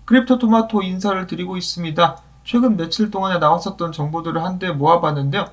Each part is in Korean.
크립토토마토 인사를 드리고 있습니다. 최근 며칠 동안에 나왔었던 정보들을 한데 모아봤는데요.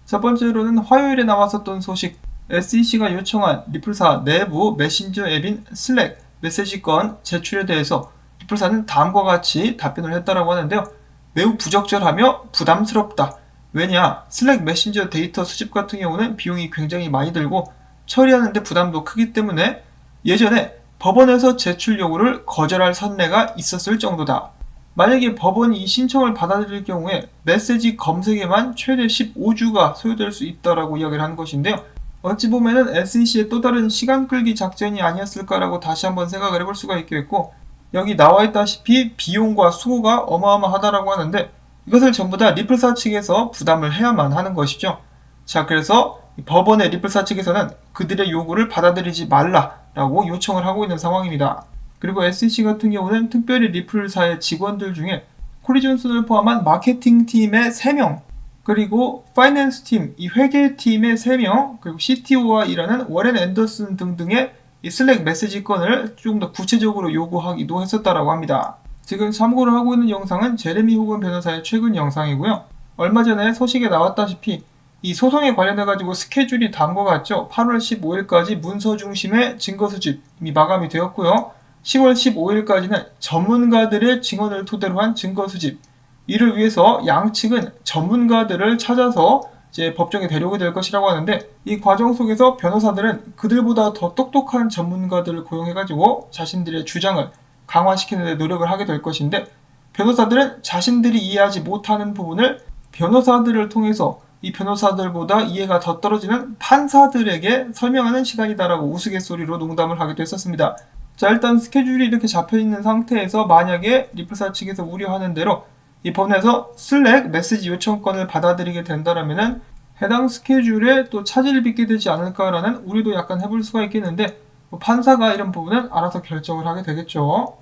첫 번째로는 화요일에 나왔었던 소식, SEC가 요청한 리플사 내부 메신저 앱인 슬랙 메시지건 제출에 대해서 리플사는 다음과 같이 답변을 했다라고 하는데요. 매우 부적절하며 부담스럽다. 왜냐, 슬랙 메신저 데이터 수집 같은 경우는 비용이 굉장히 많이 들고 처리하는데 부담도 크기 때문에 예전에 법원에서 제출 요구를 거절할 선례가 있었을 정도다. 만약에 법원이 이 신청을 받아들일 경우에 메시지 검색에만 최대 15주가 소요될 수 있다라고 이야기를 하는 것인데요. 어찌 보면은 SEC의 또 다른 시간 끌기 작전이 아니었을까라고 다시 한번 생각을 해볼 수가 있겠고, 여기 나와 있다시피 비용과 수고가 어마어마하다라고 하는데 이것을 전부 다 리플사 측에서 부담을 해야만 하는 것이죠. 자, 그래서 법원의 리플사 측에서는 그들의 요구를 받아들이지 말라라고 요청을 하고 있는 상황입니다. 그리고 SEC 같은 경우는 특별히 리플사의 직원들 중에 코리 존슨을 포함한 마케팅 팀의 3명, 그리고 파이낸스 팀, 이 회계팀의 3명, 그리고 CTO와 일하는 워렌 앤더슨 등등의 이 슬랙 메시지 건을 조금 더 구체적으로 요구하기도 했었다라고 합니다. 지금 참고를 하고 있는 영상은 제레미 호건 변호사의 최근 영상이고요. 얼마 전에 소식에 나왔다시피 이 소송에 관련해가지고 스케줄이 다음과 같죠. 8월 15일까지 문서 중심의 증거 수집이 마감이 되었고요. 10월 15일까지는 전문가들의 증언을 토대로 한 증거 수집. 이를 위해서 양측은 전문가들을 찾아서 이제 법정에 데려오게 될 것이라고 하는데, 이 과정 속에서 변호사들은 그들보다 더 똑똑한 전문가들을 고용해가지고 자신들의 주장을 강화시키는 데 노력을 하게 될 것인데, 변호사들은 자신들이 이해하지 못하는 부분을 변호사들을 통해서 이 변호사들보다 이해가 더 떨어지는 판사들에게 설명하는 시간이다라고 우스갯소리로 농담을 하기도 했었습니다. 자, 일단 스케줄이 이렇게 잡혀있는 상태에서 만약에 리플사 측에서 우려하는 대로 이 법원에서 슬랙 메시지 요청권을 받아들이게 된다라면은 해당 스케줄에 또 차질을 빚게 되지 않을까라는 우려도 약간 해볼 수가 있겠는데, 판사가 이런 부분은 알아서 결정을 하게 되겠죠.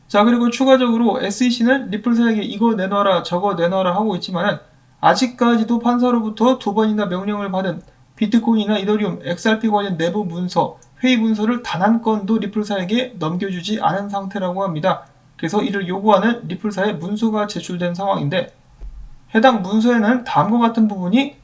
자, 그리고 추가적으로 SEC는 리플사에게 이거 내놔라 저거 내놔라 하고 있지만은 아직까지도 판사로부터 2번이나 명령을 받은 비트코인이나 이더리움, XRP 관련 내부 문서, 회의 문서를 단 한 건도 리플사에게 넘겨주지 않은 상태라고 합니다. 그래서 이를 요구하는 리플사의 문서가 제출된 상황인데, 해당 문서에는 다음과 같은 부분이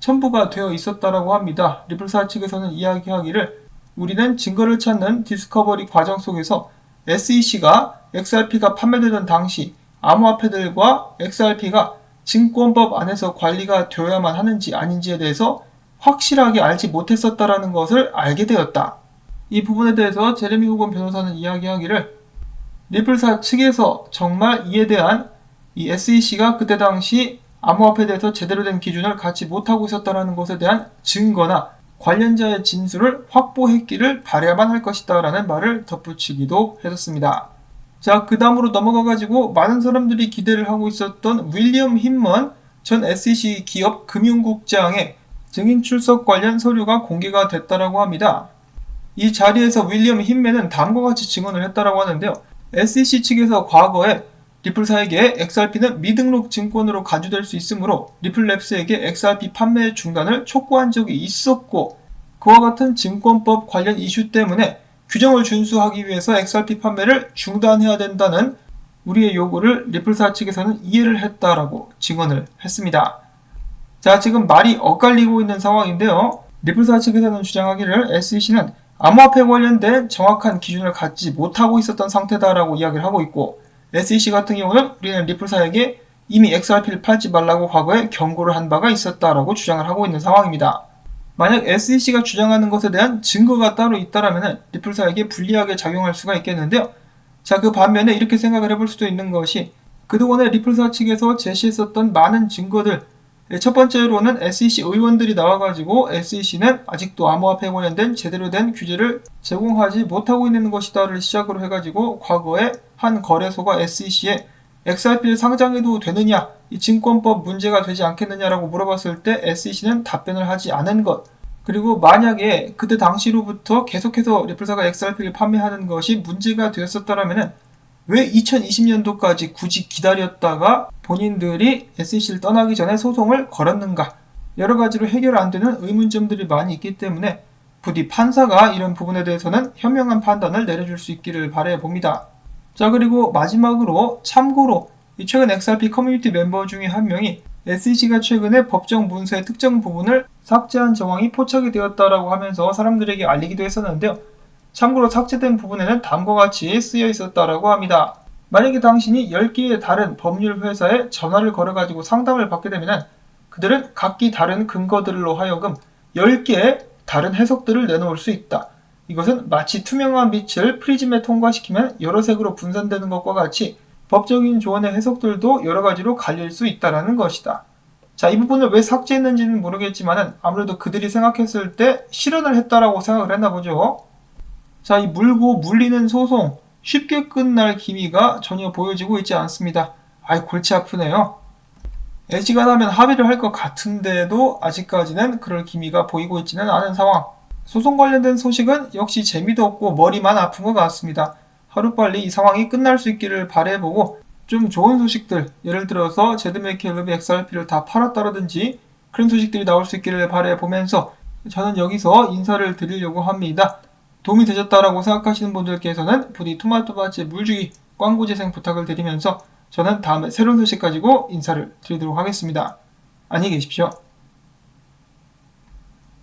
첨부가 되어 있었다라고 합니다. 리플사 측에서는 이야기하기를, 우리는 증거를 찾는 디스커버리 과정 속에서 SEC가 XRP가 판매되던 당시 암호화폐들과 XRP가 증권법 안에서 관리가 되어야만 하는지 아닌지에 대해서 확실하게 알지 못했었다라는 것을 알게 되었다. 이 부분에 대해서 제레미 호건 변호사는 이야기하기를, 리플사 측에서 정말 이에 대한 이 SEC가 그때 당시 암호화폐에 대해서 제대로 된 기준을 갖지 못하고 있었다는 것에 대한 증거나 관련자의 진술을 확보했기를 바라야만 할 것이다 라는 말을 덧붙이기도 했었습니다. 자, 그 다음으로 넘어가가지고 많은 사람들이 기대를 하고 있었던 윌리엄 힌먼 전 SEC 기업 금융국장의 증인 출석 관련 서류가 공개가 됐다라고 합니다. 이 자리에서 윌리엄 힌먼은 다음과 같이 증언을 했다라고 하는데요. SEC 측에서 과거에 리플사에게 XRP는 미등록 증권으로 간주될 수 있으므로 리플랩스에게 XRP 판매 중단을 촉구한 적이 있었고, 그와 같은 증권법 관련 이슈 때문에 규정을 준수하기 위해서 XRP 판매를 중단해야 된다는 우리의 요구를 리플사 측에서는 이해를 했다라고 증언을 했습니다. 자, 지금 말이 엇갈리고 있는 상황인데요. 리플사 측에서는 주장하기를 SEC는 암호화폐 관련된 정확한 기준을 갖지 못하고 있었던 상태다라고 이야기를 하고 있고, SEC 같은 경우는 우리는 리플사에게 이미 XRP를 팔지 말라고 과거에 경고를 한 바가 있었다라고 주장을 하고 있는 상황입니다. 만약 SEC가 주장하는 것에 대한 증거가 따로 있다라면 리플사에게 불리하게 작용할 수가 있겠는데요. 자, 그 반면에 이렇게 생각을 해볼 수도 있는 것이, 그동안에 리플사 측에서 제시했었던 많은 증거들, 첫 번째로는 SEC 의원들이 나와가지고 SEC는 아직도 암호화폐 관련된 제대로 된 규제를 제공하지 못하고 있는 것이다를 시작으로 해가지고 과거에 한 거래소가 SEC에 XRP를 상장해도 되느냐, 이 증권법 문제가 되지 않겠느냐라고 물어봤을 때 SEC는 답변을 하지 않은 것, 그리고 만약에 그때 당시로부터 계속해서 리플사가 XRP를 판매하는 것이 문제가 되었었다면 왜 2020년도까지 굳이 기다렸다가 본인들이 SEC를 떠나기 전에 소송을 걸었는가, 여러 가지로 해결 안 되는 의문점들이 많이 있기 때문에 부디 판사가 이런 부분에 대해서는 현명한 판단을 내려줄 수 있기를 바라봅니다. 자, 그리고 마지막으로 참고로 이 최근 XRP 커뮤니티 멤버 중에 한 명이 SEC가 최근에 법정 문서의 특정 부분을 삭제한 정황이 포착이 되었다라고 하면서 사람들에게 알리기도 했었는데요. 참고로 삭제된 부분에는 다음과 같이 쓰여 있었다라고 합니다. 만약에 당신이 10개의 다른 법률 회사에 전화를 걸어가지고 상담을 받게 되면 그들은 각기 다른 근거들로 하여금 10개의 다른 해석들을 내놓을 수 있다. 이것은 마치 투명한 빛을 프리즘에 통과시키면 여러 색으로 분산되는 것과 같이 법적인 조언의 해석들도 여러 가지로 갈릴 수 있다는 것이다. 자, 이 부분을 왜 삭제했는지는 모르겠지만 아무래도 그들이 생각했을 때 실현을 했다라고 생각을 했나 보죠. 자, 이 물고 물리는 소송 쉽게 끝날 기미가 전혀 보여지고 있지 않습니다. 아이, 골치 아프네요. 애지간하면 합의를 할 것 같은데도 아직까지는 그럴 기미가 보이고 있지는 않은 상황. 소송 관련된 소식은 역시 재미도 없고 머리만 아픈 것 같습니다. 하루빨리 이 상황이 끝날 수 있기를 바라보고 좀 좋은 소식들, 예를 들어서 제드메이켈럽이 XRP를 다 팔았다라든지 그런 소식들이 나올 수 있기를 바라보면서 저는 여기서 인사를 드리려고 합니다. 도움이 되셨다라고 생각하시는 분들께서는 부디 토마토밭에 물주기, 광고 재생 부탁을 드리면서 저는 다음에 새로운 소식 가지고 인사를 드리도록 하겠습니다. 안녕히 계십시오.